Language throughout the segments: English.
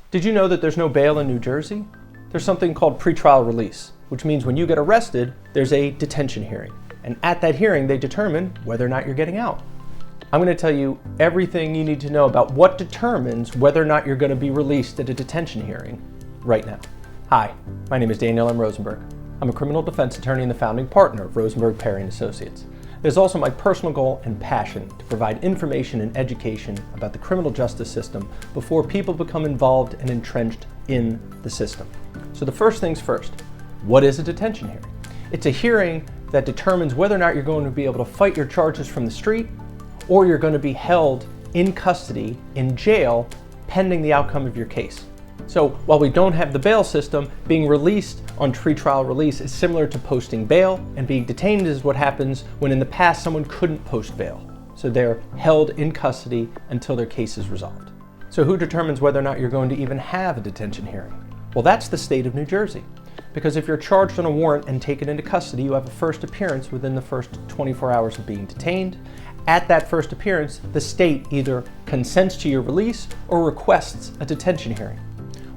Did you know that there's no bail in New Jersey? There's something called pretrial release, which means when you get arrested, there's a detention hearing. And at that hearing, they determine whether or not you're getting out. I'm going to tell you everything you need to know about what determines whether or not you're going to be released at a detention hearing right now. Hi, my name is Daniel M. Rosenberg. I'm a criminal defense attorney and the founding partner of Rosenberg, Perry & Associates. It is also my personal goal and passion to provide information and education about the criminal justice system before people become involved and entrenched in the system. So the first things first, what is a detention hearing? It's a hearing that determines whether or not you're going to be able to fight your charges from the street or you're going to be held in custody in jail pending the outcome of your case. So while we don't have the bail system, being released on pretrial release is similar to posting bail, and being detained is what happens when in the past someone couldn't post bail. So they're held in custody until their case is resolved. So who determines whether or not you're going to even have a detention hearing? Well, that's the state of New Jersey. Because if you're charged on a warrant and taken into custody, you have a first appearance within the first 24 hours of being detained. At that first appearance, the state either consents to your release or requests a detention hearing.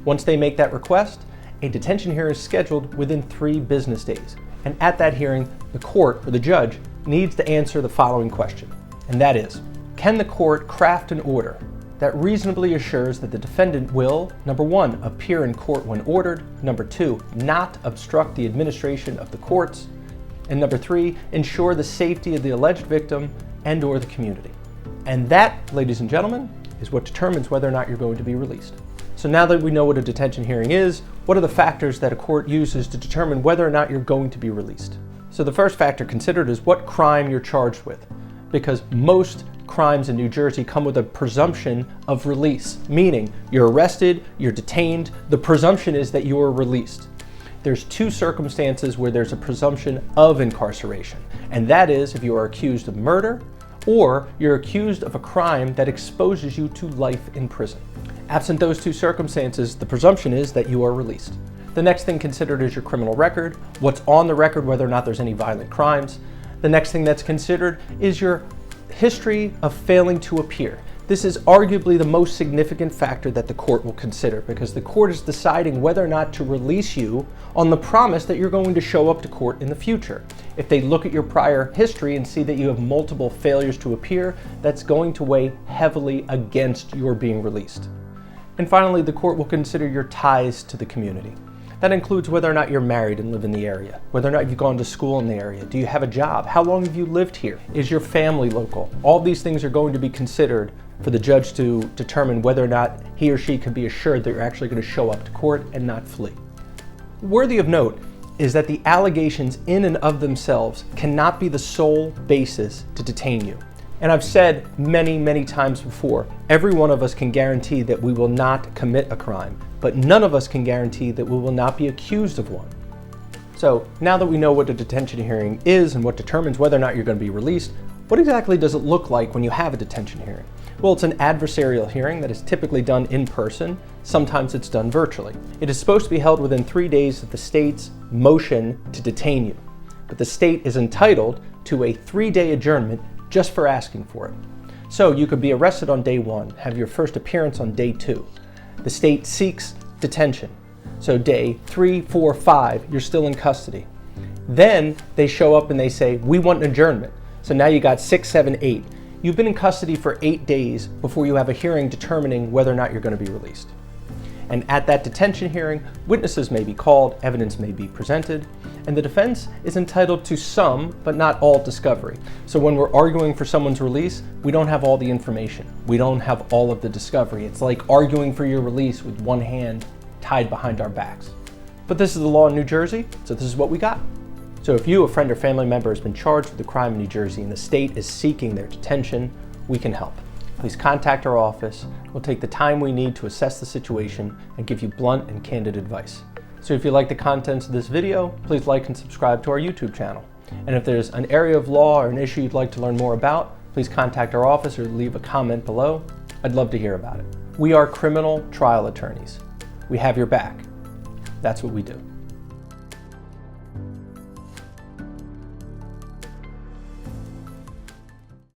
Once they make that request, a detention hearing is scheduled within 3 business days. And at that hearing, the court or the judge needs to answer the following question. And that is, can the court craft an order that reasonably assures that the defendant will, number 1, appear in court when ordered, number 2, not obstruct the administration of the courts, and number 3, ensure the safety of the alleged victim and or the community. And that, ladies and gentlemen, is what determines whether or not you're going to be released. So now that we know what a detention hearing is, what are the factors that a court uses to determine whether or not you're going to be released? So the first factor considered is what crime you're charged with, because most crimes in New Jersey come with a presumption of release, meaning you're arrested, you're detained, the presumption is that you are released. There's 2 circumstances where there's a presumption of incarceration, and that is if you are accused of murder or you're accused of a crime that exposes you to life in prison. Absent those 2 circumstances, the presumption is that you are released. The next thing considered is your criminal record, what's on the record, whether or not there's any violent crimes. The next thing that's considered is your history of failing to appear. This is arguably the most significant factor that the court will consider, because the court is deciding whether or not to release you on the promise that you're going to show up to court in the future. If they look at your prior history and see that you have multiple failures to appear, that's going to weigh heavily against your being released. And finally, the court will consider your ties to the community. That includes whether or not you're married and live in the area, whether or not you've gone to school in the area, do you have a job, how long have you lived here, is your family local? All these things are going to be considered for the judge to determine whether or not he or she can be assured that you're actually going to show up to court and not flee. Worthy of note is that the allegations in and of themselves cannot be the sole basis to detain you. And I've said many, many times before, every one of us can guarantee that we will not commit a crime, but none of us can guarantee that we will not be accused of one. So now that we know what a detention hearing is and what determines whether or not you're going to be released, what exactly does it look like when you have a detention hearing? Well, it's an adversarial hearing that is typically done in person. Sometimes it's done virtually. It is supposed to be held within 3 days of the state's motion to detain you. But the state is entitled to a 3-day adjournment just for asking for it. So you could be arrested on day 1, have your first appearance on day 2. The state seeks detention. So day 3, 4, 5, you're still in custody. Then they show up and they say, we want an adjournment. So now you got 6, 7, 8. You've been in custody for 8 days before you have a hearing determining whether or not you're going to be released. And at that detention hearing, witnesses may be called, evidence may be presented, and the defense is entitled to some, but not all, discovery. So when we're arguing for someone's release, we don't have all the information. We don't have all of the discovery. It's like arguing for your release with one hand tied behind our backs. But this is the law in New Jersey, so this is what we got. So if you, a friend or family member, has been charged with a crime in New Jersey and the state is seeking their detention, we can help. Please contact our office. We'll take the time we need to assess the situation and give you blunt and candid advice. So if you like the contents of this video, please like and subscribe to our YouTube channel. And if there's an area of law or an issue you'd like to learn more about, please contact our office or leave a comment below. I'd love to hear about it. We are criminal trial attorneys. We have your back. That's what we do.